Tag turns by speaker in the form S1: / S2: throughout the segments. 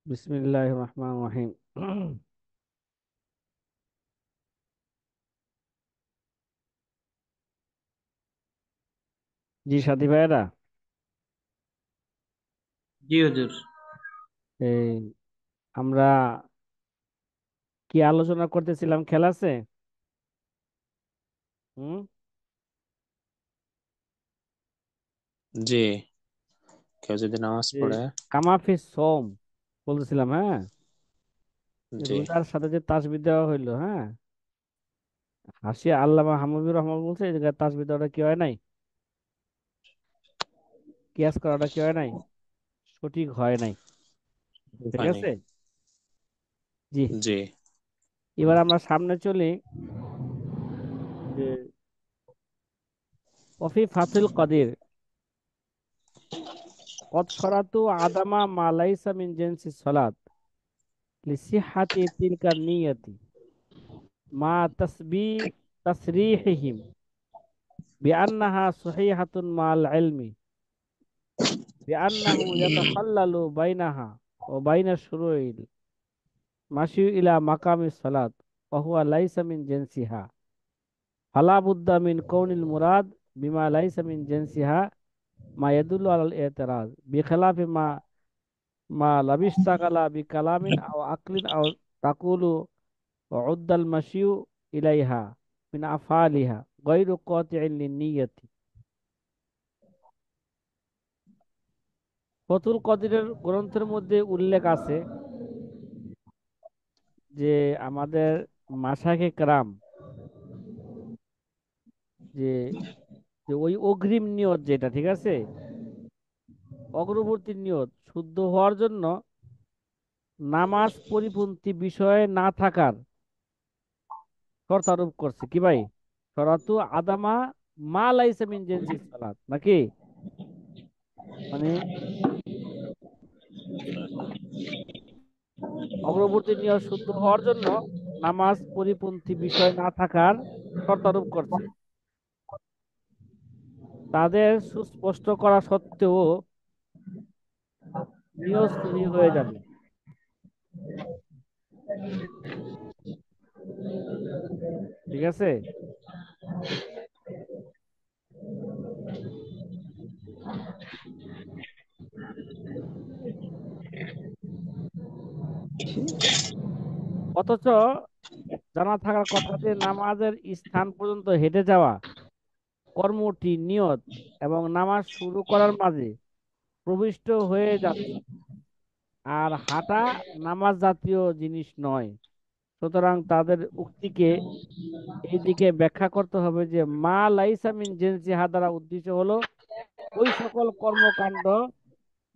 S1: বিসমিল্লাহির রহমানির রহিম। জি সাথী ভাইয়েরা,
S2: জি হুজুর।
S1: এই আমরা কি আলোচনা করতেছিলাম, খেলা আছে? হুম।
S2: জি, কেউ যদি নামাজ
S1: যে
S2: পড়ে।
S1: কামাফি সোম বলতেছিলাম, হ্যাঁ।
S2: জি।
S1: রোজার সাথে যে তাসবিহ দেওয়া হইলো, হ্যাঁ। হাসিয়া আল্লামা হামাবুর রহমান বলছে এই জায়গায় তাসবিহ দেওয়াটা কি হয় নাই, কিয়াস করাটা কি হয় নাই, সঠিক হয় নাই। ঠিক
S2: হয়নি।
S1: আছে। জি।
S2: জি।
S1: এবার আমরা সামনে চলি। যে কফি ফাতুল কদির কদ সরাতু আদামা মা লাইসা মিন জিনসি সালাত লিসিহাতি তিলকা নিয়তি মা তাসরিহিহিম বিআন্নাহা সহিহাতুন মাল ইলমি বিআন্নাহু ইয়াতাখাল্লালু বাইনাহা ওয়া বাইনা শুরুইল মাশিউ ইলা মাকামিস সালাত ওয়া হুয়া লাইসা মিন জিনসিহা ফালা বুদ্দা মিন কাউনিল মুরাদ বিমা লাইসা মিন জিনসিহা মা ইয়াদুল্লু আলাল ইতিরাজ বিখিলাফি মা লাবিশতাগালা বিকালামিন আও আকলিন আও তাকুলু وعد المشي إليها من أفعالها غير قاطع للنية। ফতুল কদিরের গ্রন্থের মধ্যে উল্লেখ আছে যে আমাদের মাশায়েখে কেরাম যে যে ওই অগ্রিম নিয়ত যেটা, ঠিক আছে, অগ্রবর্তী নিয়ত শুদ্ধ হওয়ার জন্য নামাজ পরিপন্থী বিষয়ে না থাকার শর্ত আরোপ করছে। কি ভাই? শরাতু আদামা মা লাইসা মিন জিনসিস সালাত নাকি, মানে অগ্রবর্তী নিয়ত শুদ্ধ হওয়ার জন্য নামাজ পরিপন্থী বিষয় না থাকার শর্ত আরোপ করছে। তাদের সুস্পষ্ট করা সত্ত্বেও নিয়ত সহি হয়ে যাবে। ঠিক আছে। অথচ জানা থাকার কথা যে নামাজের স্থান পর্যন্ত হেঁটে যাওয়া কর্মটি নিয়ত এবং নামাজ শুরু করার মাঝে প্রবিষ্ট হয়ে যাচ্ছে, আর হাঁটা নামাজ জাতীয় জিনিস নয়। সুতরাং তাদের উক্তিকে এই দিকে ব্যাখ্যা করতে হবে যে মা লাইসা মিন জিনসিহা দ্বারা উদ্দেশ্য হলো ওই সকল কর্মকাণ্ড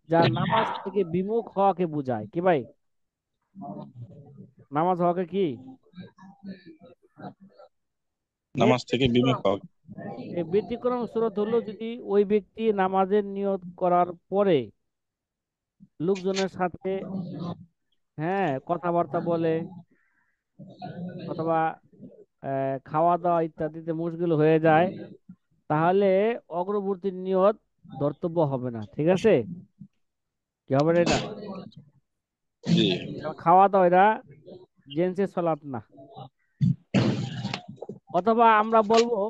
S1: যা নামাজ থেকে বিমুখ হওয়াকে বোঝায়। কি ভাই? নামাজ হওয়াকে কি
S2: নামাজ থেকে বিমুখ
S1: ব্যতিক্রম।
S2: হওয়া।
S1: এই ব্যতিক্রম সুরত হলো যদি ওই ব্যক্তি নামাজের নিয়ত করার পরে লোকজনের সাথে, হ্যাঁ, কথাবার্তা বলে অথবা খাওয়া দাওয়া ইত্যাদিতে মুশকিল হয়ে যায়, তাহলে অগ্রবর্তী নিয়ত ধর্তব্য হবে না। ঠিক আছে। কি হবে না এটা?
S2: জি।
S1: কারণ খাওয়া দাওয়া এটা জেন্সের সলাৎ না। অথবা আমরা বলবো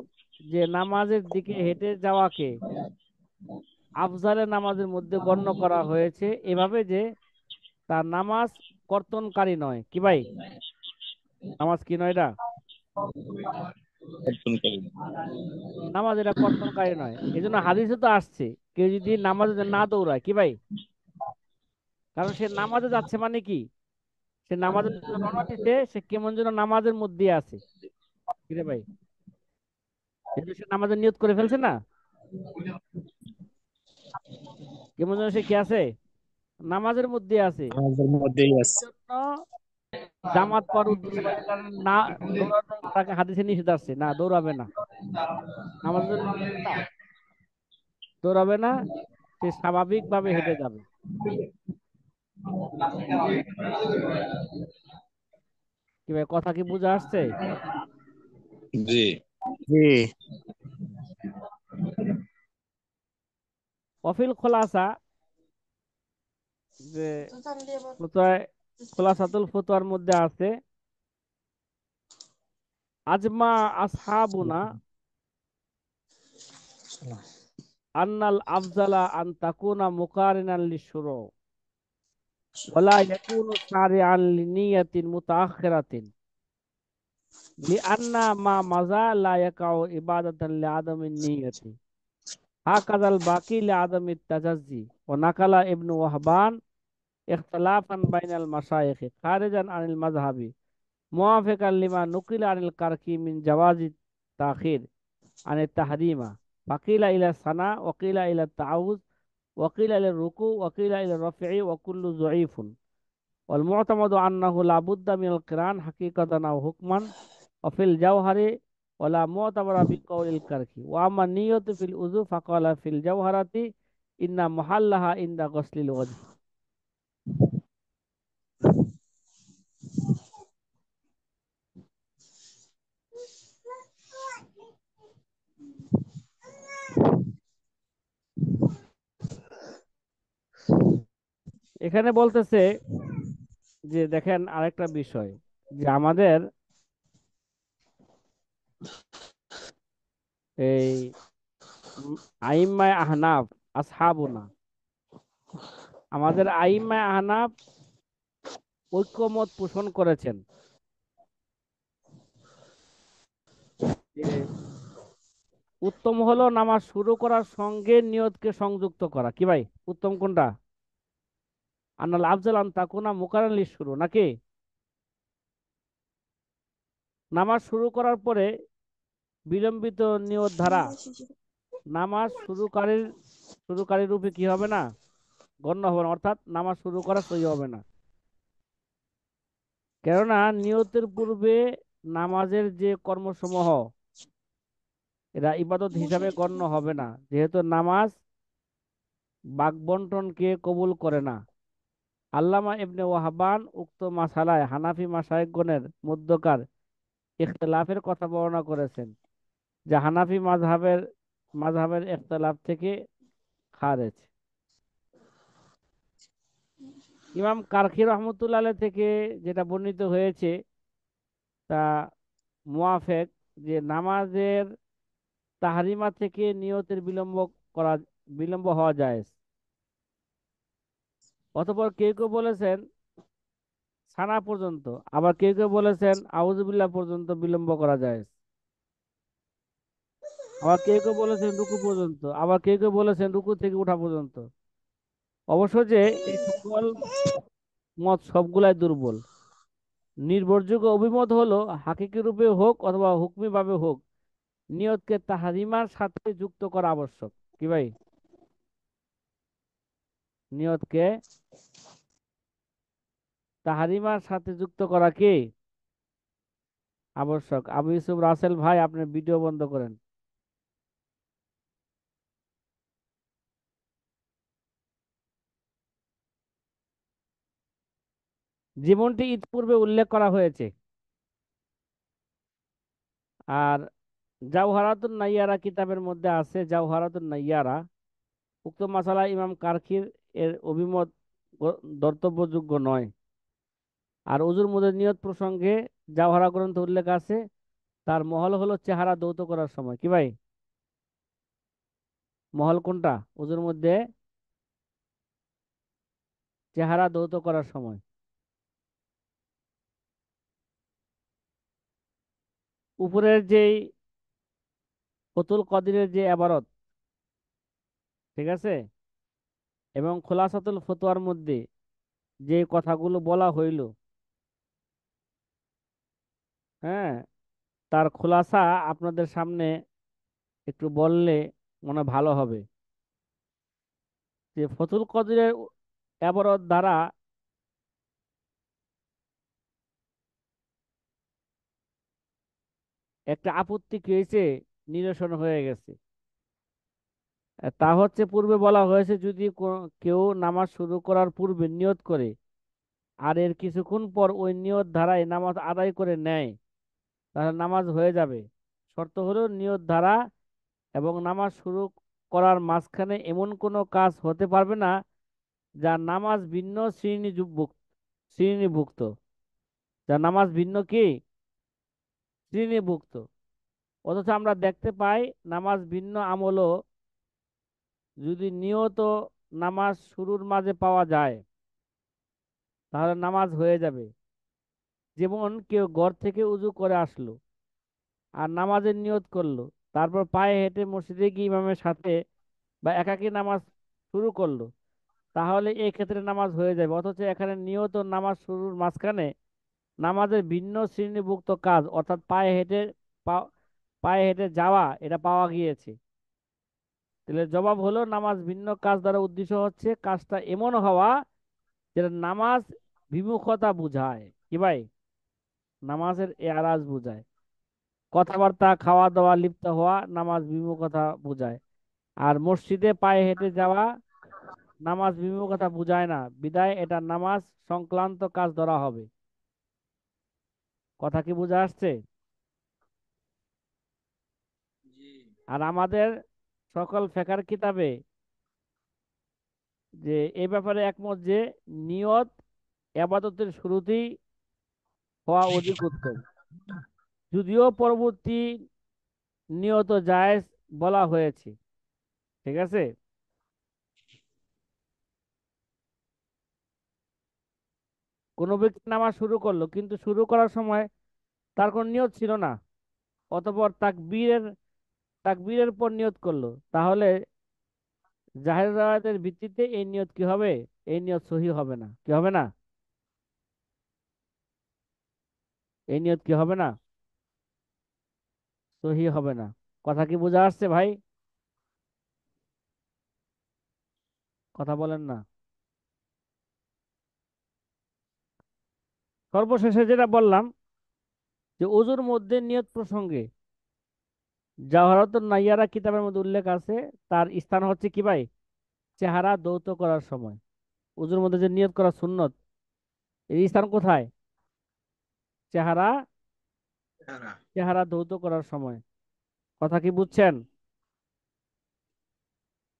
S1: যে নামাজের দিকে হেঁটে যাওয়াকে আফজালে নামাজের মধ্যে গণ্য করা হয়েছে এভাবে যে তার নামাজ কর্তনকারী নয়। কি ভাই? নামাজ কি নয় এটা?
S2: অর্জনকারী।
S1: নামাজ এটা কর্তনকারী নয়। এই জন্য হাদিসে তো আসছে কেউ যদি নামাজে না দৌড়ায়, কি ভাই, কারণ সে নামাজে যাচ্ছে মানে কি, সে নামাজের জন্য রওনা দিছে, সে কেমন যেন নামাজের মধ্যে আছে। কি রে ভাই? যেহেতু সে নামাজের নিয়ত করে ফেলছে না, কেমন যেন সে কি আছে, নামাজের মধ্যে আছে।
S2: নামাজের মধ্যেই
S1: এই
S2: আছে।
S1: জন্য জামাত পড়ার উদ্দেশ্য বা এই কারণে না দৌড়ানো তাকে হাদিসে নিষেধ আসছে, না দৌড়াবে না। নামাজের জন্য নিয়ত না, দৌড়াবে না, সে স্বাভাবিক ভাবে হেঁটে যাবে। কি ভাই, কথা কি বুঝে আসছে?
S2: জি। জি।
S1: অফিল খোলাসা যে ফতোয়ায় খোলাসাতুল ফতোয়ার মধ্যে আছে, আজমা আসহাবুনা আন্নাল আফজালা আন তাকুনা মুকারিনান লিশুরু ওয়ালা ইয়াকুনু সারিআন লিনিয়াতিন মুতাআখিরাতিন লিআন্না মা মাজা লা ইয়াকাউ ইবাদাতান লিআদামিন নিয়তি হাকাযাল বাকি লিআদামিত তাজাজ্জি ওয়া নাকালা ইবনু ওয়াহবান ইখতিলাফান বাইনাল মাশায়েখ খারিজান আনিল মাযহাবি মুওয়াফিকান লিমা নুকিলা আনিল কারকি মিন জাওয়াজি তাখির আনিত তাহরিমা ফাকিলা ইলা সানা ওয়াকিলা ইলা তাআউজ ওয়াকিলা ইলা রুকু ওয়াকিলা ইলা রাফঈ ওয়া কুল্লু যঈফুন ওয়াল মু'তামাদু আন্নাহু লা বুদ্দা মিনাল কিরান হাকিকাতান আও হুকমান ওয়া ফিল জাওহারি ওয়ালা মু'তাবারা বিকাউলিল কারকি ওয়া আম্মা নিয়্যাতু ফিল উযু ফাকালা ফিল জাওহারাতি ইন্না মুহাল্লাহা ইনদা গসলিল ওয়াজহ। এখানে বলতেছে যে দেখেন আরেকটা বিষয়, যে আমাদের এই আইম্মায়ে আহনাফ আসহাবুনা, আমাদের আইম্মায়ে আহনাফ ঐক্যমত পোষণ করেছেন যে উত্তম হলো নামাজ শুরু করার সঙ্গে নিয়তকে সংযুক্ত করা। কি ভাই, উত্তম কোনটা? আন্নাল আফজাল আন তাকুনা মুকারান লিশ-শুরু, নাকি নামাজ শুরু করার পরে বিলম্বিত নিয়ত ধারা নামাজ শুরুকারী রূপে কি হবে না, গণ্য হবে না, অর্থাৎ নামাজ শুরু করা সহি হবে না। কেননা নিয়তের পূর্বে নামাজের যে কর্মসমূহ এরা ইবাদত হিসাবে গণ্য হবে না, যেহেতু নামাজ বাকবন্টনকে কবুল করে না। আল্লামা ইবনে ওয়াহবান উক্ত মাসালায় হানাফি মাশায়েখগণের মধ্যকার ইখতিলাফের কথা বর্ণনা করেছেন, যা হানাফি মাযহাবের ইখতিলাফ থেকে খারেজ। ইমাম কারখি রহমতুল্লাহ আলাইহ থেকে যেটা বর্ণিত হয়েছে তা মুয়াফেক, যে নামাজের তাহরিমা থেকে নিয়তের করা বিলম্ব হওয়া যায়। অতঃপর কেউ কেউ বলেছেন সানা পর্যন্ত, আবার কেউ কেউ বলেছেন আউযুবিল্লাহ পর্যন্ত বিলম্ব করা যায়, আবার কেউ কেউ বলেছেন রুকু পর্যন্ত, আবার কেউ কেউ বলেছেন রুকু থেকে ওঠা পর্যন্ত। অবশ্য যে এই সকল মত সবগুলাই দুর্বল। নির্ভরযোগ্য অভিমত হলো হাকিকি রূপে হোক অথবা হুকমি ভাবে হোক নিয়তকে তাহরিমার সাথে যুক্ত করা আবশ্যক। কি ভাই, নিয়তকে তাহরিমার সাথে যুক্ত করা কি আবশ্যক। আবু ইউসুফ রাসেল ভাই, আপনি ভিডিও বন্ধ করেন। যেমনটি ইতপূর্বে উল্লেখ করা হয়েছে, আর জাওহারাতুন নাইয়ারা কিতাবের মধ্যে আছে, জাওহারাতুন নাইয়ারা উক্ত মাসালা ইমাম কারখির এর অভিমত ধর্তব্যযোগ্য নয়। আর ওযুর মধ্যে নিয়ত প্রসঙ্গে জাওহারা গ্রন্থে উল্লেখ আছে, তার মহল হলো চেহারা ধৌত করার সময়। কি ভাই, মহল কোনটা? ওযুর মধ্যে চেহারা ধৌত করার সময়। উপরের যেই ফতুল কদিরের যে এবারত, ঠিক আছে, এবং খোলাসাতুল ফতোয়ার মধ্যে যে কথাগুলো বলা হইল, হ্যাঁ, তার খোলাসা আপনাদের সামনে একটু বললে মনে ভালো হবে। যে ফতুল কদিরের এবারত দ্বারা একটা আপত্তি কি হয়েছে, নিরসন হয়ে গেছে। তা হচ্ছে পূর্বে বলা হয়েছে যদি কেউ নামাজ শুরু করার পূর্বে নিয়ত করে আর এর কিছুক্ষণ পর ওই নিয়ত ধারায় নামাজ আদায় করে নেয়, তাহলে নামাজ হয়ে যাবে। শর্ত হলো নিয়ত ধারা এবং নামাজ শুরু করার মাঝখানে এমন কোনো কাজ হতে পারবে না যা নামাজ ভিন্ন শ্রেণীভুক্ত, যা নামাজ ভিন্ন কি শ্রেণীভুক্ত। অথচ আমরা দেখতে পাই নামাজ ভিন্ন আমলও যদি নিয়ত নামাজ শুরুর মাঝে পাওয়া যায় তাহলে নামাজ হয়ে যাবে। যেমন কেউ ঘর থেকে উজু করে আসলো আর নামাজের নিয়ত করলো, তারপর পায়ে হেঁটে মসজিদে গিয়ে ইমামের সাথে বা একাকী নামাজ শুরু করলো, তাহলে এই ক্ষেত্রে নামাজ হয়ে যাবে। অথচ এখানে নিয়ত নামাজ শুরুর মাঝখানে নামাজের ভিন্ন শ্রেণীভুক্ত কাজ অর্থাৎ পায়ে হেঁটে যাওয়া এটা পাওয়া গিয়েছে। তাহলে জবাব হলো নামাজ ভিন্ন কাজ দ্বারা উদ্দেশ্য হচ্ছে কাজটা এমন হওয়া যেটা নামাজ বিমুখতা বুঝায়। কি ভাই? নামাজের এরাজ বুঝায়। কথাবার্তা, খাওয়া দাওয়া, লিপ্ত হওয়া নামাজ বিমুখতা বুঝায়। আর মসজিদে পায়ে হেঁটে যাওয়া নামাজ বিমুখতা বুঝায় না, বিদায় এটা নামাজ সংক্রান্ত কাজ ধরা হবে। কথা কি বোঝা আসছে? আর আমাদের সকল ফিকহের কিতাবে যে এ ব্যাপারে একমত যে নিয়ত ইবাদতের শুরুতেই হওয়া অধিক উত্তম। যদিও পরবর্তী নিয়ত জায়েজ বলা হয়েছে। ঠিক আছে। কোনো ব্যক্তি নামাজ শুরু করলো কিন্তু শুরু করার সময় তার কোনো নিয়ত ছিল না, অতঃপর তাকবীরের পর নিয়ত করলো, তাহলে জাহের রাওয়ায়াতের ভিত্তিতে এই নিয়ত কি হবে? এই নিয়ত সহি হবে না। কি হবে না? এই নিয়ত কি হবে না? সহি হবে না। কথা কি বোঝা আসছে ভাই? কথা বলেন না। সর্বশেষে যেটা বললাম যে ওযুর মধ্যে নিয়ত প্রসঙ্গে জাওহারাতুন নাইয়ারা কিতাবের মধ্যে উল্লেখ আছে, তার স্থান হচ্ছে কি ভাই? চেহারা ধৌত করার সময়। ওযুর মধ্যে যে নিয়ত করা সুন্নত, এর স্থান কোথায়? চেহারা চেহারা ধৌত করার সময়। কথা কি বুঝছেন?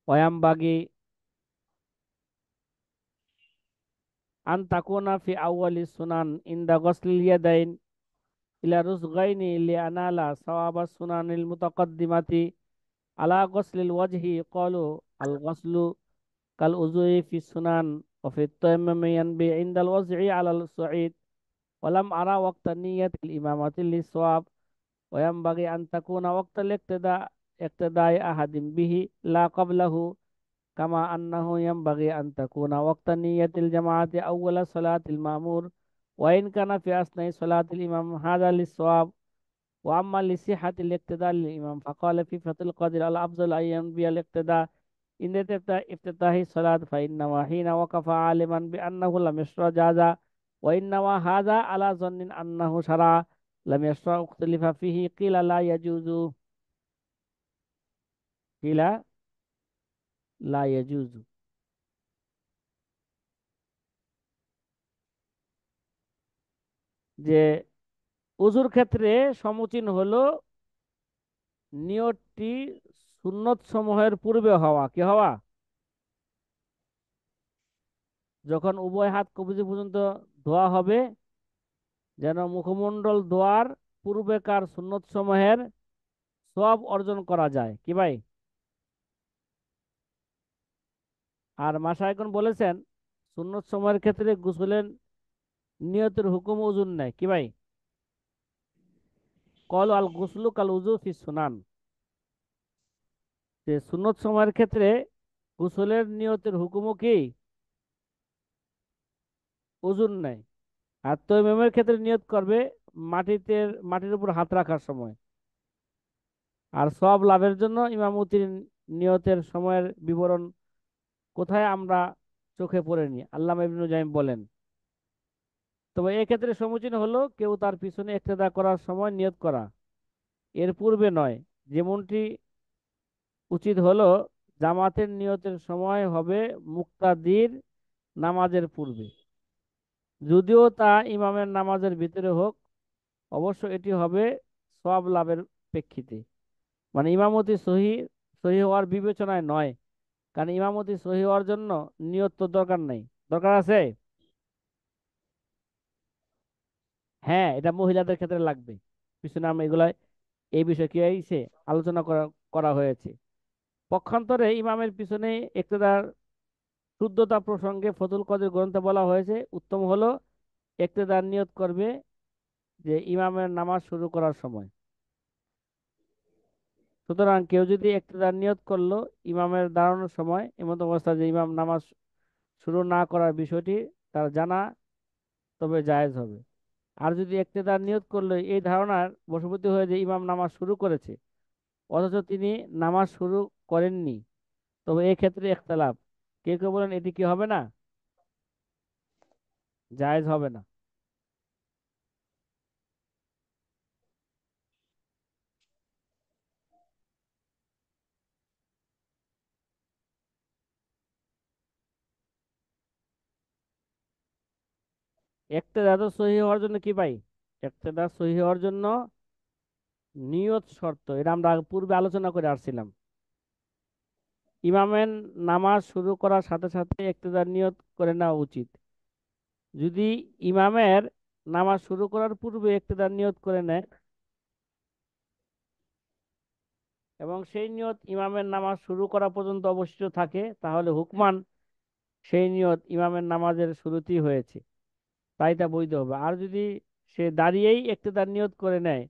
S1: ওয়ায়ামবাগি আন তাকুনা ফি আউয়ালি সুনান ইনদা গসলিল ইয়াদাইন ইলা রুজগাইনি লিআনালা সাওয়াবা সুনানিল মুতাকাদ্দিমাতি আলা গসলিল ওয়াজহি ক্বালু আল গসলু কাল উযুই ফি সুনান ওয়া ফি তায়াম্মুমি ইয়ানবি ইনদাল ওয়াজ'i আলাল সুঈদ ওয়ালাম আরা ওয়াক্তা নিয়াতিল ইমামাতি লিসওয়াব ওয়ায়ামবাগি আন তাকুনা ওয়াক্তাল ইক্তিদাই আহাদিম বিহি লা ক্বাবলাহু কামা আন্নাহু ইয়ানবাগি আন তাকুনা ওয়াক্তা নিয়াতিল জামাআতি আউওয়ালা সালাতিল মামুর ওয়া ইন কানা ফি আসনাই সালাতিল ইমাম হাযা লিসওয়াব ওয়া আম্মা লিসিহাতিল ইক্তিদা লিল ইমাম ফাকালা ফি ফাতুল কাদির আল আফজাল আইয়ান বিল ইক্তিদা ইন ইফতিতাহি সালাত ফাইন্নামা হিনা ওয়াকাফা আলিমান বিআন্নাহু লাম ইয়াশরা জাযা ওয়া ইন্নামা হাযা আলা যন্নিন আন্নাহু শারা লাম ইয়াশরা উখতিলিফা ফিহি কিলা লা ইয়াজুজু কিলা লা ইয়াজুজু। যে উযুর ক্ষেত্রে সমুচীন হলো নিয়তটি সুন্নত সমূহের পূর্বে হওয়া। কি হওয়া? যখন উভয় হাত কবজি পর্যন্ত ধোয়া হবে, যেন মুখমণ্ডল ধোয়ার পূর্বেকার সুন্নত সমূহের সওয়াব অর্জন করা যায়। কি ভাই? আর মাশায়েখগণ বলেছেন সুন্নত সমূহের ক্ষেত্রে গোসলের নিয়তের হুকুম ওযুর নেয়। কি ভাই? কল আল গুসলু কাল উযু ফি সুনান। যে সুন্নত সমূহের ক্ষেত্রে গোসলের নিয়তের হুকুমও কি ওযুর নেয়। আর তায়াম্মুমের ক্ষেত্রে নিয়ত করবে মাটির উপর হাত রাখার সময়। আর সওয়াব লাভের জন্য ইমামতির নিয়তের সময়ের বিবরণ কোথায় আমরা চোখে পড়েনি, আল্লামা ইবনে জাইম বলেন। তবে এক্ষেত্রে সমীচীন হলো কেউ তার পিছনে ইক্তেদা করার সময় নিয়ত করা, এর পূর্বে নয়। যেমনটি উচিত হলো জামাতের নিয়তের সময় হবে মুক্তাদির নামাজের পূর্বে, যদিও তা ইমামের নামাজের ভিতরে হোক। অবশ্য এটি হবে সওয়াব লাভের প্রেক্ষিতে, মানে ইমামতি সহি সহি হওয়ার বিবেচনায় নয়, কারণ ইমামতি সহি হওয়ার জন্য নিয়ত তো দরকার নাই। দরকার আছে? হ্যাঁ, এটা মহিলাদের ক্ষেত্রে লাগবে। পিছনে আমরা এগুলা এই বিষয়ে কি হয়েছে আলোচনা করা করা হয়েছে। পক্ষান্তরে ইমামের পিছনে ইক্তেদার শুদ্ধতা প্রসঙ্গে ফতুল কদের গ্রন্থে বলা হয়েছে উত্তম হলো ইক্তেদার নিয়ত করবে যে ইমামের নামাজ শুরু করার সময়। সুতরাং কেউ যদি ইক্তেদার নিয়ত করলো ইমামের দাঁড়ানোর সময়, এমন অবস্থা যে ইমাম নামাজ শুরু না করার বিষয়টি তার জানা, তবে জায়েজ হবে। আর যদি ইক্তেদার নিয়ত করলো এই ধারণার বশবর্তী হয়ে যে ইমাম নামাজ শুরু করেছে অথচ তিনি নামাজ শুরু করেননি, তবে এই ক্ষেত্রে ইখতিলাফ। কেউ কেউ বলেন এটি কি হবে না, জায়েজ হবে না। ইক্তেদা তো সহি হওয়ার জন্য কি ভাই? ইক্তেদা সহি হওয়ার জন্য নিয়ত শর্ত, এটা আমরা পূর্বে আলোচনা করে আসছিলাম। ইমামের নামাজ শুরু করার সাথে সাথে ইক্তেদার নিয়ত করে নেওয়া উচিত। যদি ইমামের নামাজ শুরু করার পূর্বে ইক্তেদার নিয়ত করে নেয় এবং সেই নিয়ত ইমামের নামাজ শুরু করা পর্যন্ত অবশিষ্ট থাকে, তাহলে হুকমান সেই নিয়ত ইমামের নামাজের শুরুতেই হয়েছে, তাই তা বৈধ হবে। আর যদি সে দাঁড়িয়েই ইক্তেদার নিয়ত করে নেয়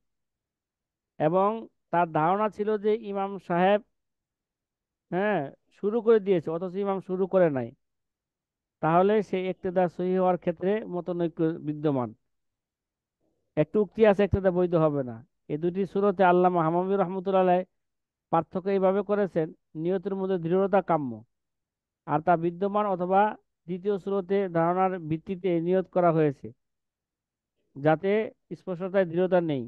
S1: এবং তার ধারণা ছিল যে ইমাম সাহেব, হ্যাঁ, শুরু করে দিয়েছে অথচ ইমাম শুরু করে নাই, তাহলে সেই ইক্তেদা সহি হওয়ার ক্ষেত্রে মতনৈক্য বিদ্যমান। একটু উক্তি আছে, ইক্তেদা বৈধ হবে না। এই দুটি সূরতে আল্লামা হামামি রহমতুল্লাহ আলাইহ পার্থক্য এইভাবে করেছেন, নিয়তের মধ্যে দৃঢ়তা কাম্য। আর তা বিদ্যমান অথবা দ্বিতীয় সূরতে ধারণার ভিত্তিতে নিয়ত করা হয়েছে, যাতে স্পষ্টতায় দৃঢ়তা নেই,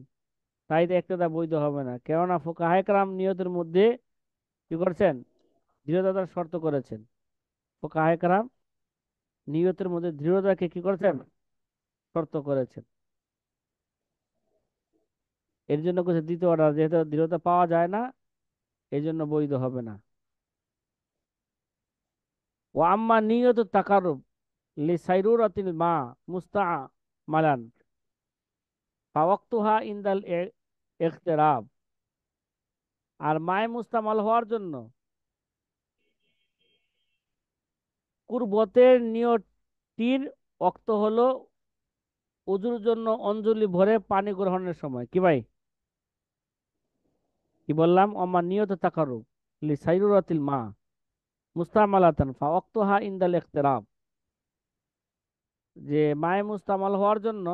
S1: তাই ইক্তেদা বৈধ হবে না। কেননা ফুকাহায়ে কেরাম নিয়তের মধ্যে কি করেছেন, দৃঢ়তার শর্ত করেছেন। ফুকাহায়ে কেরাম নিয়তের মধ্যে দৃঢ়তাকে কি করেছেন, শর্ত করেছেন। এর জন্য কিছু দ্বিতীয় অর্ডার, যেহেতু দৃঢ়তা পাওয়া যায় না এই জন্য বৈধ হবে না। ও আম্মা নিয়ত তাকারুব লি সাইরুরাতিল মা মুস্তামালান ফাওয়াক্তুহা ইনদাল ইখতিরাব। আর মায়ে মুস্তামাল হওয়ার জন্য কুরবতের নিয়তটির অক্ত হলো ওযুর জন্য অঞ্জলি ভরে পানি গ্রহণের সময়। কি ভাই, কি বললাম? আমার নিয়ত তাকারুব লি সাইরুরাতিল মা মুস্তামালাতান ফাওয়াক্তুহা ইনদাল ইখতিরাব, যে মায়ে মুস্তামাল হওয়ার জন্য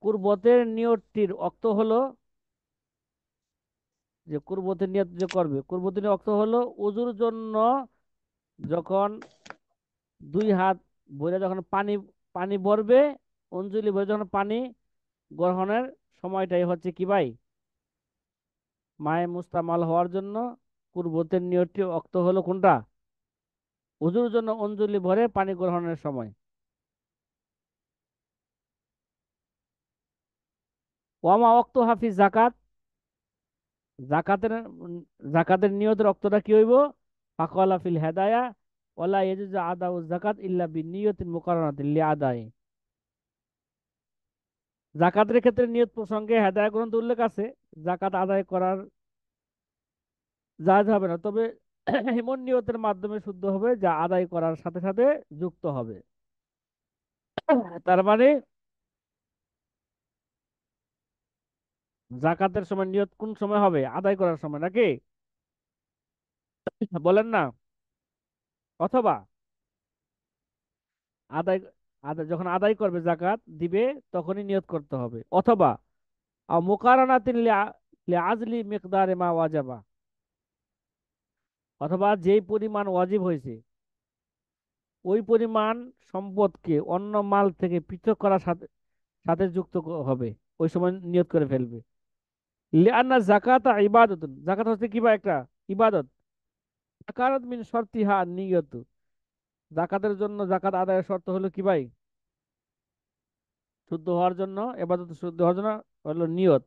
S1: কুরবতের নিয়তটির অক্ত হলো, যে কুরবতের নিয়ত যে করবে, কুরবতের নিয়ত অক্ত হলো ওযুর জন্য, যখন দুই হাত ভরে যখন পানি পানি ভরবে, অঞ্জলি ভরে যখন পানি গ্রহণের সময়টাই হচ্ছে কি ভাই, মায়ে মুস্তামাল হওয়ার জন্য কুরবতের নিয়তটি অক্ত হলো কোনটা, ওযুর জন্য অঞ্জলি ভরে পানি গ্রহণের সময়। ওয়ামা অক্ত হাফিজ জাকাত, জাকাতের জাকাতের নিয়তের অক্তটা কি হইব, ফাকালা ফিল হেদায়া ওয়ালা ইয়াজুজু আদাউ জাকাত ইল্লা বিনিয়তিন মুকাররানাতিন লিআদাই। জাকাতের ক্ষেত্রে নিয়ত প্রসঙ্গে হেদায়া গ্রন্থ উল্লেখ আছে, জাকাত আদায় করার জায়েজ হবে না, তবে এমন নিয়তের মাধ্যমে শুদ্ধ হবে যা আদায় করার সাথে সাথে যুক্ত হবে। তার মানে জাকাতের সময় নিয়ত কোন সময় হবে, আদায় করার সময় নাকি, বলেন না? অথবা আদায় আদায় যখন আদায় করবে জাকাত দিবে তখনই নিয়ত করতে হবে, অথবা মুকারানাতিন লিআজলি মিকদারে মা ওয়াজাবা, অথবা যেই পরিমাণ ওয়াজিব হয়েছে ওই পরিমাণ সম্পদকে অন্য মাল থেকে পৃথক করার সাথে সাথে যুক্ত হবে, ওই সময় নিয়ত করে ফেলবে। লিআন্না যাকাতা ইবাদাতুন, যাকাত হচ্ছে কি বা একটা ইবাদত। যাকাত মিন শর্তিহা নিয়ত, যাকাতের জন্য যাকাত আদায়ের শর্ত হলো কি ভাই, শুদ্ধ হওয়ার জন্য, ইবাদত শুদ্ধ হওয়ার জন্য হলো নিয়ত।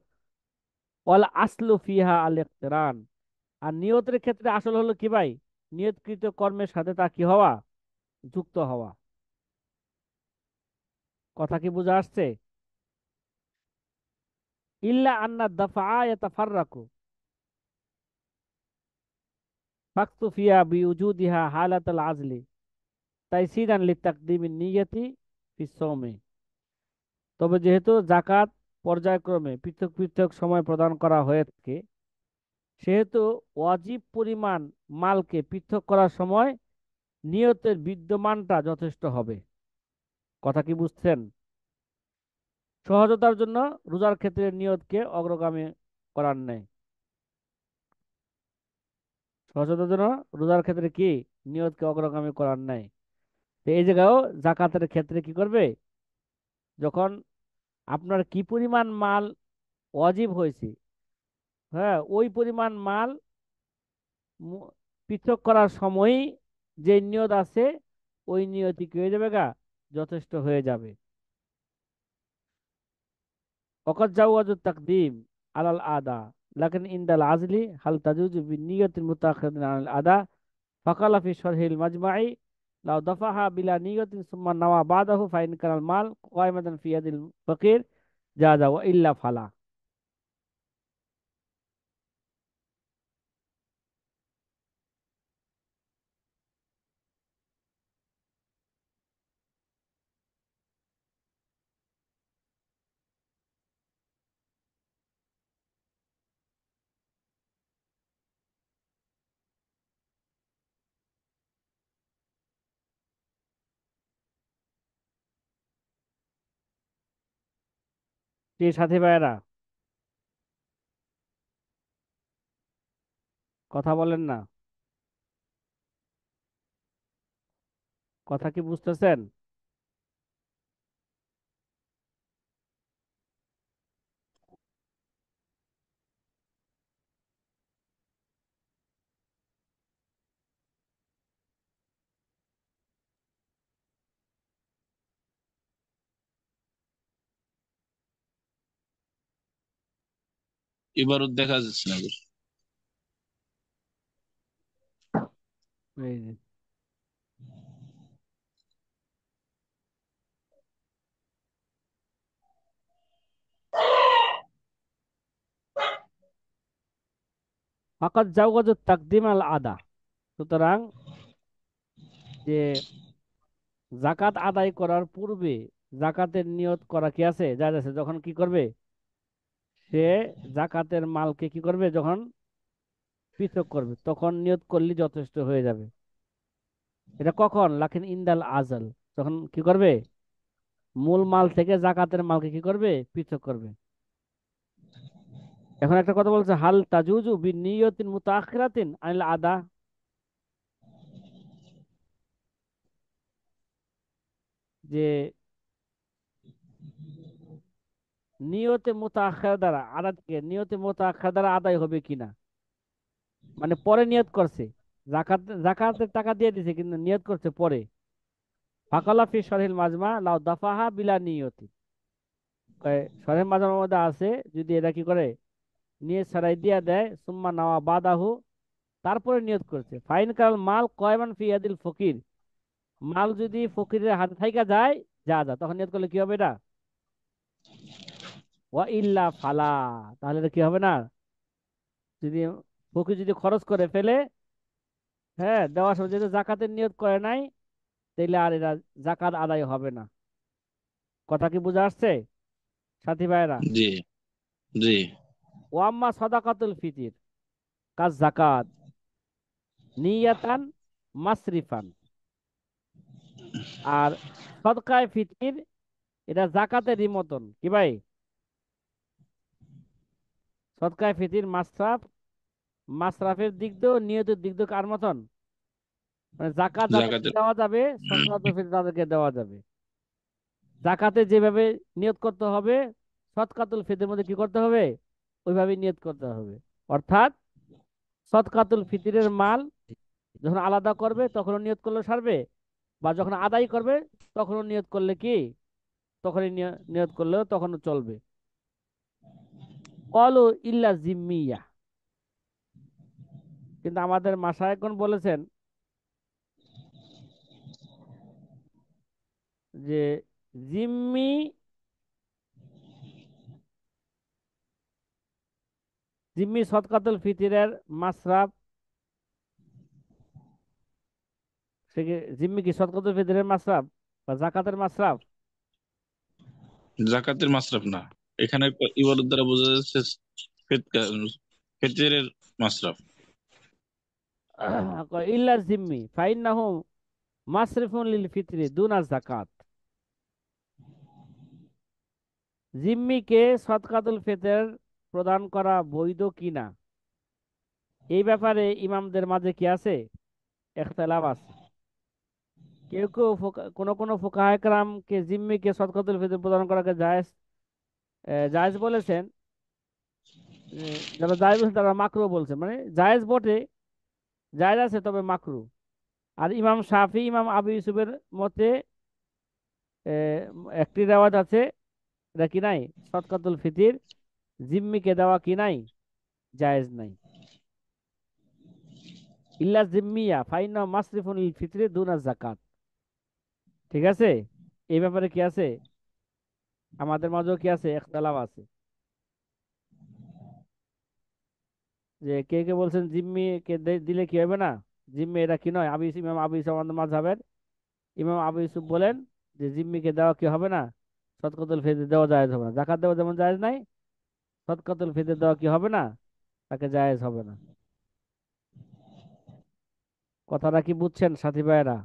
S1: ওয়াল আসলু ফিহা আল ইকরান, আর নিয়তের ক্ষেত্রে আসল হলো কি ভাই, নিয়তকৃত কর্মের সাথে তা কি হওয়া, যুক্ত হওয়া। কথা কি বোঝা আসছে? ইল্লা আন্না দাফা ইয়াতাফাররাকু ফাকতু ফিয়া বিউজুদিহা হালাতাল আজলি তাইসিরান লিতাকদিমিন নিয়তি ফিস সাওমি। তবে যেহেতু জাকাত পর্যায়ক্রমে পৃথক পৃথক সময় প্রদান করা হয়ে থাকে, সেহেতু ওয়াজিব পরিমাণ মালকে পৃথক করার সময় নিয়তের বিদ্যমানটা যথেষ্ট হবে। কথা কি বুঝছেন? সহজতার জন্য রোজার ক্ষেত্রে নিয়তকে অগ্রগামী করার নেই। সহজতার জন্য রোজার ক্ষেত্রে কি নিয়তকে অগ্রগামী করার নাই। তো এই জায়গায়ও জাকাতের ক্ষেত্রে কি করবে, যখন আপনার কি পরিমাণ মাল ওয়াজিব হয়েছে, হ্যাঁ ওই পরিমাণ মাল মু- পৃথক করার সময়ই যে নিয়ত আছে, ওই নিয়তই কি হয়ে যাবে গা, যথেষ্ট হয়ে যাবে। وقد جوز التقديم على الأداء لكن عند العزل هل تجوز بالنية المتأخرة عن الأداء؟ فقال في شرح المجمع لو دفعها بلا نية ثم نوى بعده فإن كان المال قائمة في يد الفقير جاز وإلا فلا। প্রিয় সাথী ভাইয়েরা, কথা বলেন না, কথা কি বুঝতেছেন?
S2: ইবারত দেখা যাচ্ছে না।
S1: এই যে, ফাকাদ জাওয়াজু তাকদিম আল আদা, সুতরাং যে জাকাত আদায় করার পূর্বে জাকাতের নিয়ত করা কি আছে, যা আছে, যখন কি করবে সে জাকাতের মালকে কি করবে, যখন পৃথক করবে তখন নিয়ত করলে যথেষ্ট হয়ে যাবে। এটা কখন, লাকিন ইন্দাল আজাল, যখন কি করবে মূল মাল থেকে জাকাতের মালকে কি করবে, পৃথক করবে। এখন একটা কথা বলছে, হাল তাজুজু বি নিয়তিন মুতাআখিরাতিন আনিল আদা, যে নিয়তে মুতাআখিরা দ্বারা আদাতকে নিয়তে মুতাআখিরা দ্বারা আদায় হবে কিনা, মানে পরে নিয়ত করছে, জাকাতের টাকা দিয়ে দিছে কিন্তু নিয়ত করছে পরে। ফাকালা ফি শরহিল মাজমা লাউ দাফাহা বিলা নিয়তি, শরহের মাজামার মধ্যে আছে, যদি এটা কি করে নিয়ত ছাড়াই দিয়া দেয়, সুম্মা নাওয়া বাদাহু, তারপরে নিয়ত করছে, ফাইন কাল মাল কয়মান ফি ইয়াদিল ফকির, মাল যদি ফকিরের হাতে থাইকা যায়, যা যা তখন নিয়ত করলে কি হবে এটা, ওয়া ইল্লা ফালা, তাহলে এটা কি হবে না, যদি ফকির যদি খরচ করে ফেলে, হ্যাঁ দেওয়ার সময় যদি জাকাতের নিয়ত করে নাই, তাইলে আর এরা জাকাত আদায় হবে না। কথা কি বোঝা আসছে সাথী ভাইরা?
S2: জি, জি।
S1: ওয়াম্মা সাদাকাতুল ফিতির কাজ জাকাত নিয়াতান মাসরিফান, আর সদকায়ে ফিতির এটা জাকাতেরই মতন কি ভাই, সদকায়ে ফিতির মাসরাফ, মাসরাফের দিক দিয়েও নিয়তের দিক দিয়ে কার মতন, মানে জাকাত যাদেরকে
S2: জাকাতের।
S1: দেওয়া যাবে, সদকাতুল ফিতর তাদেরকে দেওয়া যাবে। জাকাতে যেভাবে নিয়ত করতে হবে, সদকাতুল ফিতরের মধ্যে কি করতে হবে, ওইভাবে নিয়ত করতে হবে। অর্থাৎ সদকাতুল ফিতরের মাল যখন আলাদা করবে তখনও নিয়ত করলে সারবে, বা যখন আদায় করবে তখনও নিয়ত করলে কি, তখনই নিয়ত করলেও তখনও চলবে। কলু ইল্লা জিম্মিয়া, কিন্তু আমাদের মাশায়েখগণ বলেছেন যে জিম্মি জিম্মি সদকাতুল ফিতরের মাসরাফ, সে কি জিম্মি কি সদকাতুল ফিতরের মাসরাফ বা জাকাতের মাসরাফ?
S2: জাকাতের মাসরাফ না, এখানে ইবাদত দ্বারা বোঝা যাচ্ছে ফেতরের মাসরাফ।
S1: ইল্লা জিম্মি ফাইন্নাহু মাসরিফুন লিল ফিতরি দুনা জাকাত। জিম্মিকে সদকাতুল ফিতর প্রদান করা বৈধ কিনা এই ব্যাপারে ইমামদের মাঝে কি আছে? ইখতিলাফ আছে। কেউ কেউ কোন কোন ফুকাহায়ে কেরামকে জিম্মিকে সদকাতুল ফিতর প্রদান করাকে জায়েজ জায়েজ বলেছেন। যারা জায়েজ বলছেন তারা মাকরু বলছেন, মানে জায়েজ বটে, জায়েজ আছে তবে মাকরু। আর ইমাম শাফি, ইমাম আবু ইউসুফের মতে আহ, একটি রেওয়াজ আছে, এটা কি নাই, সদকাতুল ফিতির জিম্মিকে দেওয়া কি নাই, জায়েজ নাই। ইল্লা জিম্মিয়া ফাইন্না মাসরিফুন লিল ফিতরি দুনা যাকাত। ঠিক আছে, এই ব্যাপারে কি আছে, আমাদের মাঝেও কি আছে, ইখতিলাফ আছে। যে কে কে বলছেন জিম্মি কে দিলে কি হবে না, জিম্মি এটা কি নয়। ইমাম আবু ইউসুফ আমাদের মাযহাবের ইমাম আবু ইউসুফ বলেন যে জিম্মিকে দেওয়া কি হবে না, সদকাতুল ফিতর দেওয়া জায়েজ হবে না। যাকাত দেওয়া যেমন জায়েজ নাই, সদকাতুল ফিতর দেওয়া কি হবে না, তাকে জায়েজ হবে না। কথাটা কি বুঝছেন সাথী ভাইয়েরা?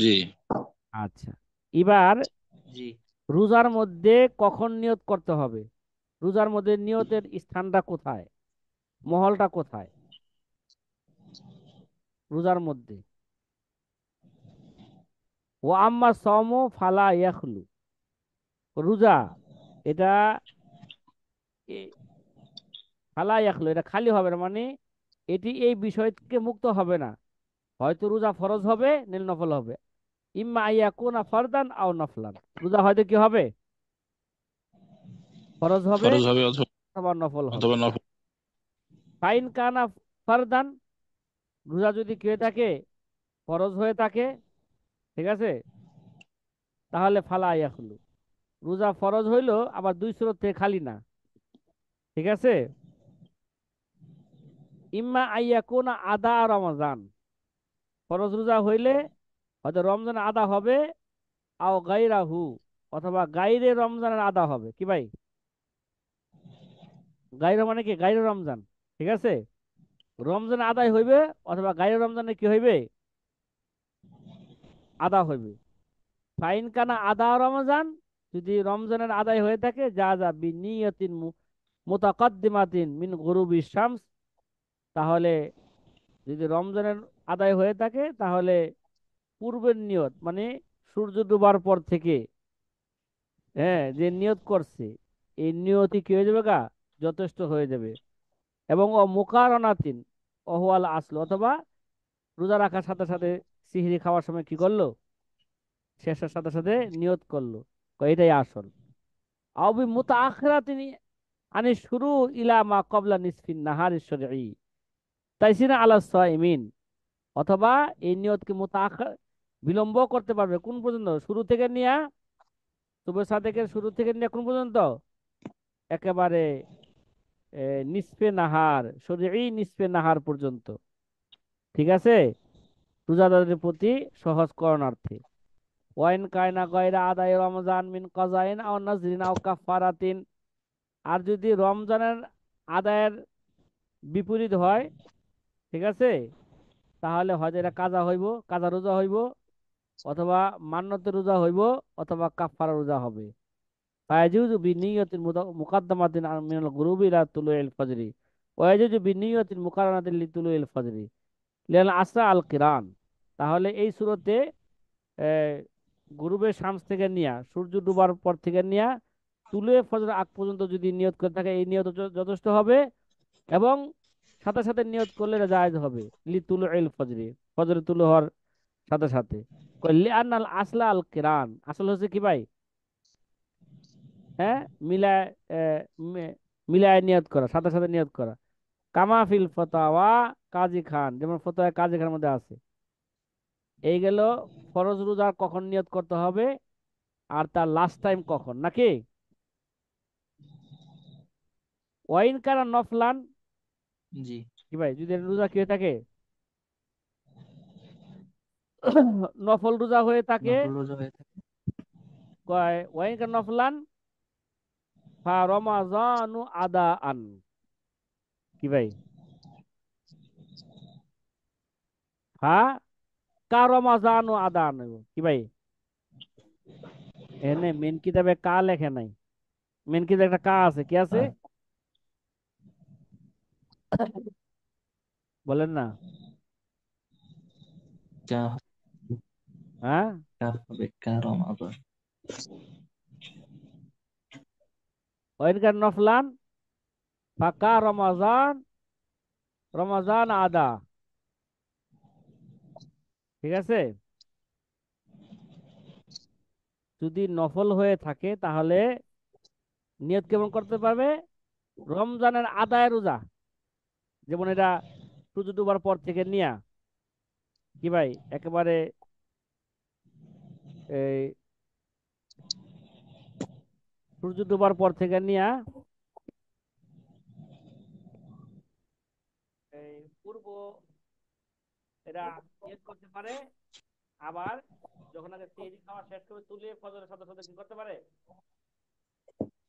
S2: জি।
S1: আচ্ছা, এবার
S3: জি।
S1: রোজার মধ্যে কখন নিয়ত করতে হবে, রোজার মধ্যে নিয়তের স্থানটা কোথায়, মহলটা কোথায় রোজার মধ্যে? ও আম্মা সাওমু ফালা ইয়াখলু, রোজা এটা এ- ফালা ইয়াখলু এটা খালি হবে না, মানে এটি এই বিষয় থেকে মুক্ত হবে না। হয়তো রোজা ফরজ হবে, নীল নফল হবে। ইম্মা আইয়াকুনা ফারদান আও নফলান, রোজা হয়তো কি হবে, ফরজ হবে
S2: ফরজ হবে অথবা
S1: অথবা নফল হবে।
S2: অথবা নফল।
S1: ফাইন কানা ফারদান, রোজা যদি কে থাকে, ফরজ হয়ে থাকে, ঠিক আছে, তাহলে ফালা ইয়াখলু, রোজা ফরজ হইলো আবার দুই সুরত থেকে খালি না। ঠিক আছে, ইম্মা আইয়াকুনা আদা রমজান, ফরজ রোজা হইলে হয়তো রমজান আদা হবে, আও গাইরাহু, অথবা গাইরে রমজানের আদা হবে। কি ভাই, গাইরে মানে কি, গাইরে রমজান, ঠিক আছে, রমজান আদায় হইবে অথবা গাইরে রমজানে কি হইবে, আদা হইবে। ফাইন কানা আদা রমজান, যদি রমজানের আদায় হয়ে থাকে, যা যা বিনিয়তিন মুতাকাদ্দিমাতিন মিন গুরুবি শামস, তাহলে যদি রমজানের আদায় হয়ে থাকে তাহলে পূর্বের নিয়ত, মানে সূর্য ডুবার পর থেকে, হ্যাঁ, যে নিয়ত করছে এই নিয়তই কি হয়ে যাবে গা, যথেষ্ট হয়ে যাবে। এবং ও মুকারনাতিন অহওয়াল আসলো, অথবা রোজা রাখার সাথে সাথে সিহরি খাওয়ার সময় কি করলো, শেষের সাথে সাথে নিয়ত করলো, এটাই আসল। আবি মুতাআখিরাতিন আনি শুরু ইলা মা ক্বাবলা নিসফিন নাহার শরঈ তাইসিনা আলা সাইমিন, অথবা এই নিয়তকে মুতাআখির বিলম্ব করতে পারবে কোন পর্যন্ত, শুরু থেকে নিয়ে, সুবহ সাদেকের শুরু থেকে নিয়ে কোন পর্যন্ত, একেবারে নিসফে নাহার, শরঈ নিসফে নাহার পর্যন্ত। ঠিক আছে, রোজাদারের প্রতি সহজ করণার্থে। ওয়াইন কায়না গয়রা আদায় রমজান মিন কাজাইন আও নাজরিন আও কাফারাতিন, আর যদি রমজানের আদায়ের বিপরীত হয়, ঠিক আছে, তাহলে হয়তো এটা কাজা হইব, কাজা রোজা হইব, অথবা মান্যতের রোজা হইব, অথবা কাফারা রোজা হবে। ফায়াজুজু বিনিয়তিন মুকাদ্দামাতিন মিনাল গুরুবি ইলা তুলুইল ফজরি, ওয়ায়াজুজু বিনিয়তিন মুকাররানাতিন লিতুলুইল ফজরি লিআন আসরা আল কিরান। তাহলে এই সূরতে গুরুবের শামস থেকে নিয়া, সূর্য ডুবার পর থেকে নিয়া তুলে ফজর আগ পর্যন্ত যদি নিয়ত করে থাকে, এই নিয়ত যথেষ্ট হবে। এবং সাথে সাথে নিয়ত করলে এটা জায়েজ হবে, লি তুলু ইল ফজরি, ফজরে তুলু হওয়ার সাথে সাথে। লিআন্নাল আসলা আল কিরান, আসল হচ্ছে কি ভাই, হ্যাঁ, মিলায় আহ, মি- মিলায় নিয়ত করা, সাথে সাথে নিয়ত করা। কামাফিল ফতাওয়া কাজী খান, যেমন ফতোয়া কাজী খানের মধ্যে আছে। এই গেল ফরজ রোজা কখন নিয়ত করতে হবে আর তার লাস্ট টাইম কখন, নাকি? ওয়াইন কারা নফলান,
S3: জি।
S1: কি ভাই, যদি রোজা কি হয়ে থাকে নফল রোজা হয়ে থাকে,
S3: নফল রোজা হয়ে থাকে।
S1: কয় ওয়াইন কারা নফলান ফা রমাজানু আদা আন, কি ভাই, ফা কা রমাজানু আদা আন, কি ভাই, এনে মেন কিতাবে কা লেখে নাই, মেন কিতাবে একটা কা আছে, কি আছে বলেন না?
S3: যা
S1: হ্যাঁ,
S3: কার হবে কার রমাদান।
S1: ওয়াইন কারা নফলান ফা কা রমাজান রমাজান আদা, ঠিক আছে। যদি নফল হয়ে থাকে তাহলে নিয়ত কেমন করতে পারবে? রমজানের আদায় রোজা, যেমন এটা সূর্য ডুবার পর থেকে নিয়া, কি ভাই, একেবারে এই সূর্য ডুবার পর থেকে নিয়া এই পূর্ব, এটা নিয়ত করতে পারে। আবার যখন আগে সেহরি খাওয়া শেষ করে তুলে ফজরের সাথে সাথে কি করতে পারে,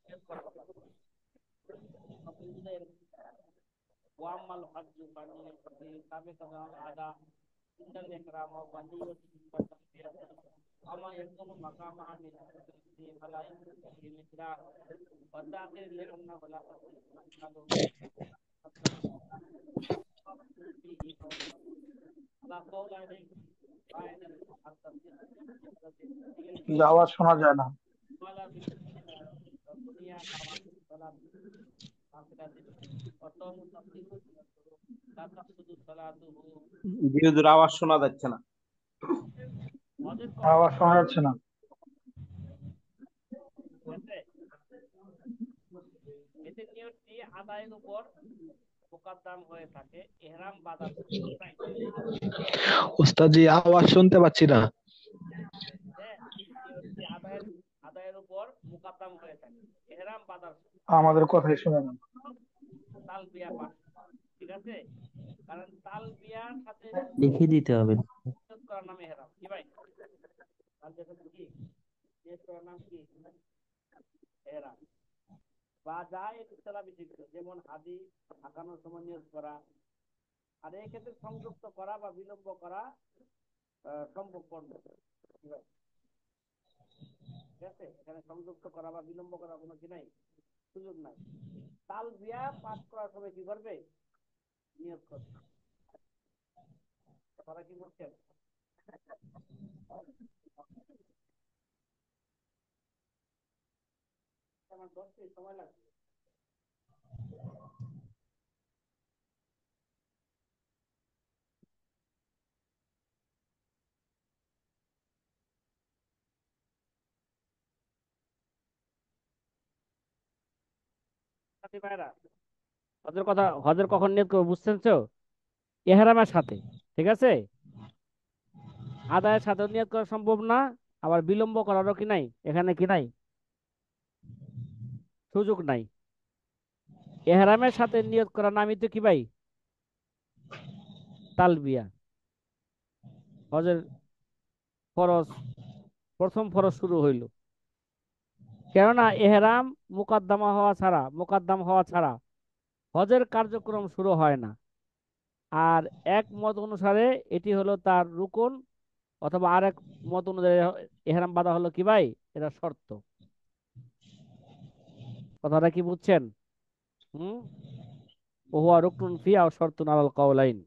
S1: নিয়ত করতে পারে। নফল রোজা এরকম। ওয়াম্মাল হজ্জু ফানিয়াতুহু সাবিকাতুন আল আদা ইন্নাল ইহরাম ওয়া নিয়্যতুহু ফাতাহবিয়াত আমা ইয়াকুমু মাকামাহা মিন আল-ইহতি ফালা ইয়াকুমু ফি মিqdar ওয়া তাখির লিআন্নাহু লা তাসিহু আলা কওলাইনি ফাইনাল at-tasdiq
S4: কিন্তু আওয়াজ শোনা যায় না।
S1: ওয়ালা বিল দুনিয়া কামা সালাত নাফিলাতিন ওয়া তাওমু তাসদিকু লা তাকসুদু সালাতুহু।
S5: ধীরে ধীরে আওয়াজ শোনা যাচ্ছে না।
S1: হজের কখন
S4: আওয়াজ শোনা যাচ্ছে না।
S1: হয়েছে? এতে নিয়তটি আদায়ের উপর মোকাদ্দাম হয়ে থাকে ইহরাম বাঁধার সময়, তাই
S6: ওস্তাদ জি, আওয়াজ শুনতে পাচ্ছি না।
S1: হ্যাঁ, নিয়তটি আদায়ের উপর মোকাদ্দাম হয়ে থাকে ইহরাম বাঁধার সময়,
S4: আমাদের কথাই শুনে না।
S1: তালবিয়া পাঠ, ঠিক আছে। কারণ তালবিয়ার সাথে
S3: লিখে দিতে হবে।
S1: নিয়ত করার নাম ইহরাম, কি ভাই, তালবিয়ার সাথে কি নিয়ত করার নাম কি, ইহরাম। বা যা এর ইতলা বিশিষ্ট, যেমন হাদি হাঁকানোর সময় নিয়ত করা। আর এই ক্ষেত্রে সংযুক্ত করা বা বিলম্ব করা সম্ভব পড়বে, কি ভাই, ঠিক আছে। এখানে সংযুক্ত করা বা বিলম্ব করা কোনো কি নাই, সুযোগ নাই। তালবিয়া পাঠ করার সময় কি করবে, নিয়ত করবে। তারা কি বলছেন? আমার 10 মিনিট সময় লাগবে। সাথী ভাইরা, হজের কথা, হজের কখন নিয়ত করবো বুঝছেন তো? ইহরামের সাথে, ঠিক আছে। আদায়ের সাথে নিয়ত করা সম্ভব না, আবার বিলম্ব করারও কি নাই, এখানে কি নাই, সুযোগ নাই। ইহরামের সাথে নিয়ত করার নামই তো কি ভাই, তালবিয়া। হজের ফরজ, প্রথম ফরজ শুরু হইল। কেননা এহরাম মোকাদ্দাম হওয়া ছাড়া হজের কার্যক্রম শুরু হয় না। আর এক মত অনুসারে এটি হলো তার রুকন, অথবা আরেক মত অনুযায়ী এহরাম বাঁধা হলো কি ভাই, এটা শর্ত। কথাটা কি বুঝছেন? হুম। ওহুয়া রুকনুন ফি আও শর্তুন আলাল কাওলাইন।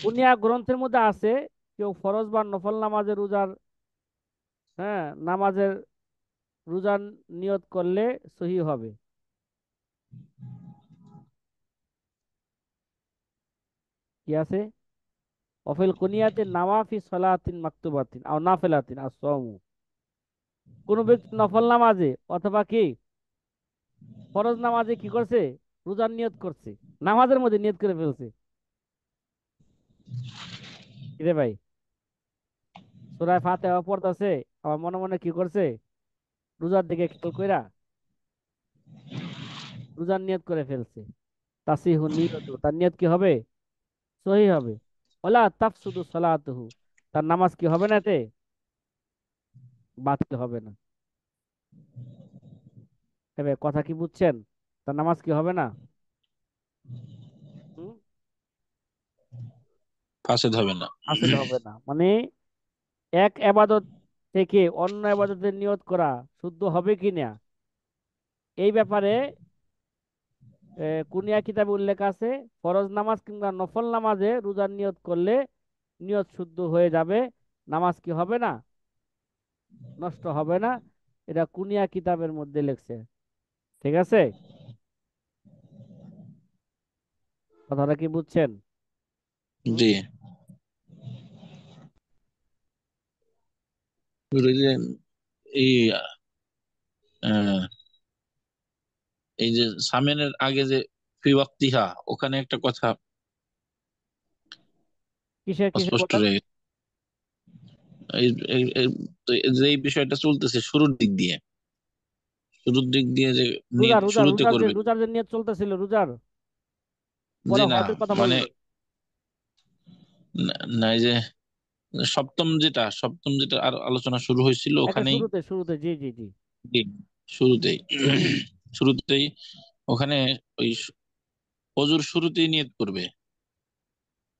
S1: কুনিয়া গ্রন্থের মধ্যে আছে, কেউ ফরজ বা নফল নামাজের রোজার, হ্যাঁ, নামাজের রোজার নিয়ত করলে সহি হবে। কি আছে? অফিল কুনিয়াতে নাওয়াফি সালাতিন মাকতুবাতিন আও নাফিলাতিন আস-সাওমু। কোন ব্যক্তি নফল নামাজে অথবা কি ফরজ নামাজে কি করছে, রোজার নিয়ত করছে, নামাজের মধ্যে নিয়ত করে ফেলছে। কিরে ভাই, সূরা ফাতিহা পড়তাছে, আমার মনে মনে কি করছে, রোজার দিকে খেয়াল কইরা রোজার নিয়ত করে ফেলছে। তাসিহু নিয়তু, তার নিয়ত কি হবে? সহি হবে। ওলা তাফসুদু সালাতুহু, তার নামাজ কি হবে না, এতে বাতিল হবে না। এবার কথা কি বুঝছেন? তার নামাজ কি হবে না? হুম?
S2: ফাসেদ হবে না।
S1: আসলে হবে না মানে এক এবাদত থেকে অন্য এবাদতের নিয়ত করা শুদ্ধ হবে কি না, এই ব্যাপারে কুনিয়া কিতাবে উল্লেখ আছে। ফরজ নামাজ কিংবা নফল নামাজে রোজার নিয়ত করলে নিয়ত শুদ্ধ হয়ে যাবে, নামাজ কি হবে না, নষ্ট হবে না। এটা কুনিয়া কিতাবের মধ্যে লেখছে। ঠিক আছে, কথাটা কি বুঝছেন? হুম?
S2: জি। ওই যে এই আহ, এই যে সামেনের আগে যে ফি ওয়াক্তিহা, ওখানে একটা কথা
S1: কিসের কিসের
S2: অস্পষ্ট
S1: বলেন?
S2: রয়ে গেছে। তো এই যে এই বিষয়টা চলতেছে শুরুর দিক দিয়ে যে
S1: রোজার
S2: নিয়ত
S1: রোজার
S2: শুরুতে
S1: রোজার যে
S2: করবে।
S1: রোজার যে নিয়ত চলতেছিল রোজার,
S2: জি
S1: পরে
S2: না,
S1: হজের কথা
S2: মানে
S1: বললো।
S2: না এই যে সপ্তম যেটা আর আলোচনা শুরু হয়েছিল
S1: একটা
S2: ওখানেই।
S1: শুরুতে শুরুতে, জি জি জি।
S2: জি, শুরুতেই শুরুতেই ওখানে ওই অজুর শুরুতেই নিয়ত করবে।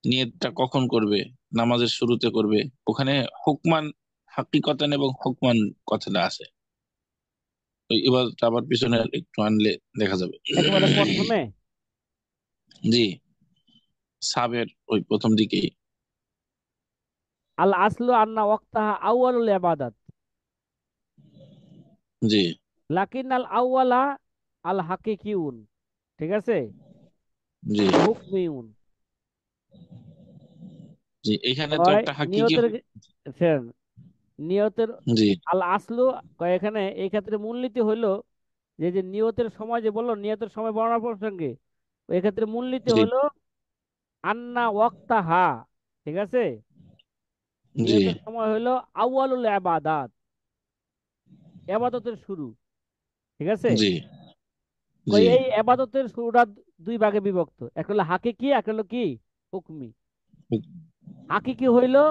S2: নিয়তটা কখন করবে? নামাজের শুরুতে করবে। ওখানে হুকমান হাকিকতান এবং হুকমান কথাটা আছে। তো এবার আবার পিছনে একটু আনলে দেখা যাবে।
S1: একেবারে প্রথমে
S2: জি, সাবের ওই প্রথম দিকেই।
S1: আল আসলু আন্না ওয়াক্তাহা আউয়ালুল ইবাদাত,
S2: জি
S1: লাকিন আল আউয়ালা আল হাকিকিউন। ঠিক আছে,
S2: জি
S1: আল হুকমিউন।
S2: জি, এখানে তো
S1: কয়
S2: একটা হাকিকি।
S1: নিয়তের শোনেন, নিয়তের
S2: জি
S1: আল আসলু, কয় এখানে এই ক্ষেত্রে মূলনীতি হইলো যে যে নিয়তের সময় যে বললো, নিয়তের সময় বর্ণনা প্রসঙ্গে এই ক্ষেত্রে মূলনীতি
S2: জি
S1: হইলো আন্না ওয়াক্তাহা। ঠিক আছে,
S2: জি
S1: নিয়তের সময় হইলো আউয়ালুল ইবাদাত, ইবাদতের শুরু। ঠিক আছে,
S2: জি
S1: কই
S2: জি
S1: এই ইবাদতের শুরুটা দুই ভাগে বিভক্ত, একটা হলো হাকিকি, একটা হলো কি হুকমি। হাকিকি হইলো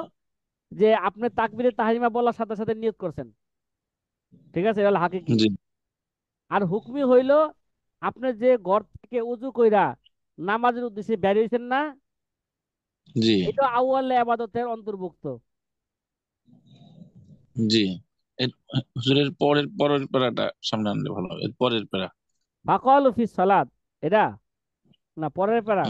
S1: যে আপনি তাকবীরে তাহরিমা বলার সাথে সাথে নিয়ত করছেন। ঠিক আছে, এটা হলো হাকিকি।
S2: জি
S1: আর হুকমি হইলো আপনি যে ঘর থেকে উজু কইরা নামাজের উদ্দেশ্যে বেরিয়েছেন না,
S2: জি
S1: এটা আউয়াল ইবাদতের অন্তর্ভুক্ত।
S2: জি। এর হুজুরের পরের পরের প্যারাটা সামনে আনলে ভালো হবে। এর পরের প্যারা।
S1: ফাকালু ফিস সালাত, এটা না পরের প্যারা?